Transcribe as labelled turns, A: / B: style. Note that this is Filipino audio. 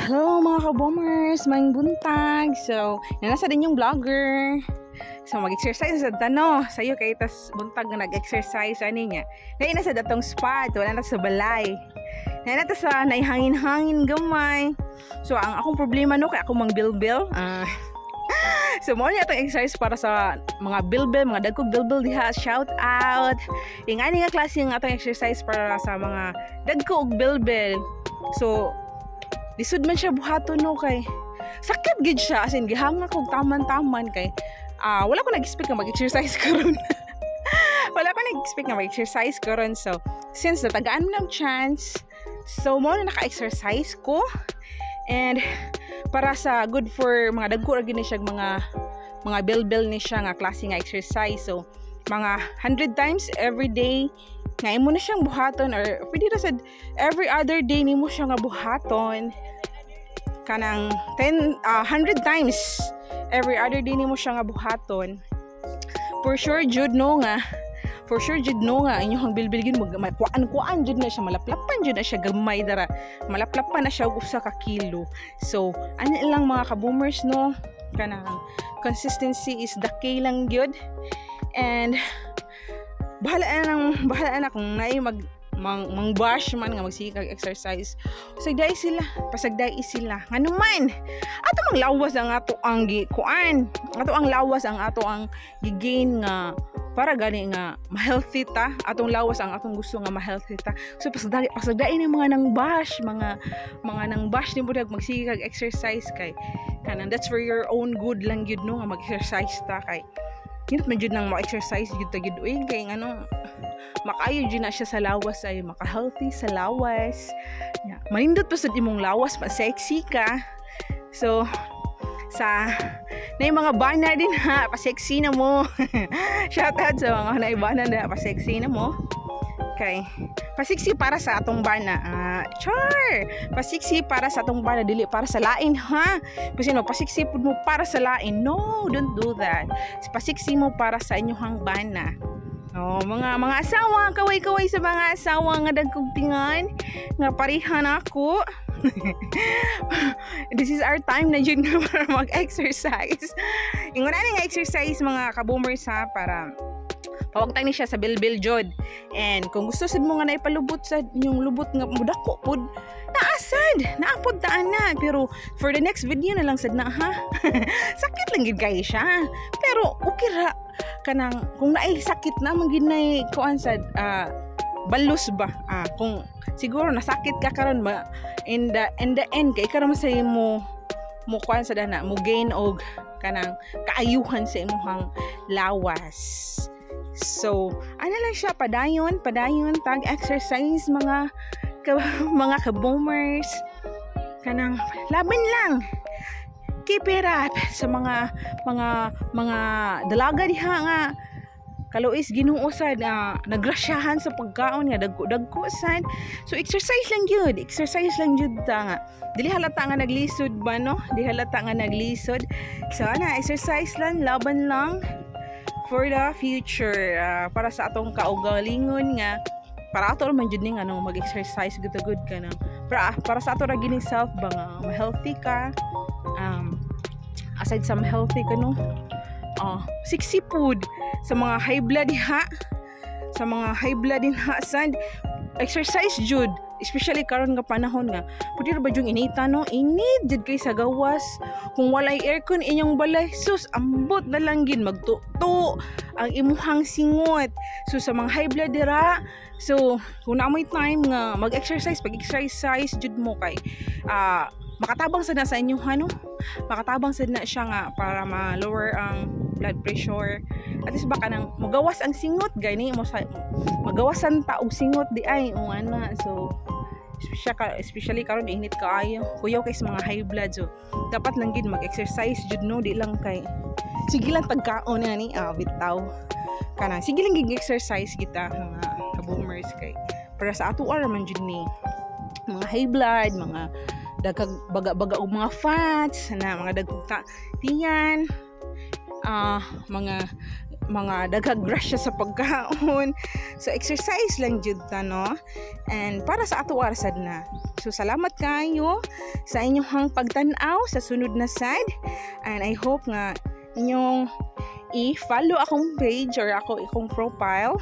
A: Hello mga ka-boomers, maing buntag. So, nasa din yung vlogger. So, mag-exercise sa tano. Sa'yo kay tas buntag na nag-exercise. Ano niya? Dahil nasa datong spot, wala na sa balay. Dahil na sa naihangin-hangin gamay. So, ang akong problema no, kaya ako mang bilbil. So, mo niya itong exercise para sa mga bilbil, mga dagkog bilbil diha. Shout out! Yung nga nga klase yung atong exercise para sa mga dagkog bilbil. So, lisod man siya buhaton no kay sakit gid siya, as in gihanga kog taman-taman kay wala ko nag-expect na mag-exercise karon. Wala ko nag-expect na mag-exercise karon. So since natagaan mo ng chance, so mo na naka-exercise ko, and para sa good for mga dagko ra gini siya mga bell ni siya nga klase nga exercise. So mga 100 times every day ngayon mo na siyang buhaton, or pwede na sa every other day ni mo siya nga buhaton kanang 100 times every other day ni mo siya nga buhaton. For sure jud no nga inyong bilbilgin mo kuan jud na siya, malaplapan jud na siya gamay dara, malaplapan na siya og usa ka kilo. So ano lang mga ka-boomers no, kanang consistency is the key lang gyud, and bahala na kung naay mang-bash man nga magsikag exercise. Pasagday sila nganuman ato mang lawas ang ato ang kuan, ato ang lawas ang ato ang gigain nga para gani nga ma-healthy ta, atong lawas ang atong gusto nga ma-healthy ta. So pasagday ni mga nang bash ni mo dag magsikag exercise kay kanang that's for your own good lang gyud no nga mag-exercise ta, kay hinot man jud nang ma-exercise jud ta gyud kay ano makayo jud na siya sa lawas, ay maka-healthy sa lawas. Manindot pa sa imong lawas, pa-sexy ka. So sa na yung mga bana din ha, pa-sexy na mo. Shout out sa mga naibana na pa-sexy na mo. Okay. Pasiksi para sa atong bana. Pasiksi para sa atong bana, dili para sa lain ha. Kasi no, pasiksi pud mo para sa lain. No, don't do that. Pasiksi mo para sa inyong bana. Oh, mga asawa, kaway-kaway sa mga asawa nga dagkog tingan nga parihan ako. This is our time na jud para mag-exercise. Ingon na nga exercise mga ka-boomers ha, para pawagtang ni siya sa bilbil jod. And kung gusto sad mo nga naipalubot sa inyong lubot nga mudako pod, naapod taan na. Pero for the next video na lang sad na ha. Sakit lang gid kay siya, pero okay ra kanang kung naay sakit na maginay kuan sad balos ba, kung siguro nasakit ka karon ba in the end kay karon say mo kuan sad na mo gain og kanang kaayuhan sa imong lawas. So ano lang siya, padayon tag exercise mga ka-boomers, kanang laban lang, keep it up sa mga dalaga diha nga kaluis Ginoo sad nagrasyahan sa pagkaon nga dagko sad. So exercise lang jud ta nga dili halata nga naglisod ba no, so ana exercise lang, laban lang for the future, para sa atong kaugalingon nga, para ato man jud ning anong mag-exercise good ka na para sa ato ra gining self ba nga ma-healthy ka. Aside sa healthy ka no, sexy food sa mga high blood din sad, exercise jud, especially karon nga panahon nga pwede ra ba jung inita no, init jud kay sa gawas. Kung walay aircon inyong balay, sus ambot na lang gid magtuto ang imuhang singot. So sa mga high blood dira, so kung na may time nga mag-exercise, pag-exercise jud mo kay makatabang sad na sa inyo makatabang sad na siya nga para ma-lower ang blood pressure. At least baka nang magawas ang singot gani mo sa magawasan ta og singot di ay ana. So especially karon init kaayo kuyaw kay sa mga high blood, so dapat lang gid mag-exercise jud no, di lang kay sige lang tagkaon na ni bitaw kanang sige lang gid exercise kita mga ka-boomers, kay para sa ato ara man jud ni mga high blood, mga dagkag baga-baga og mga fats na mga dagkog tiyan, mga mga daghang grasya sa pagkaon. So exercise lang jud ta no, and para sa ato sad na. So salamat kayo sa inyong pagtan-aw sa sunod na sad, and I hope nga inyong i-follow akong page or akong profile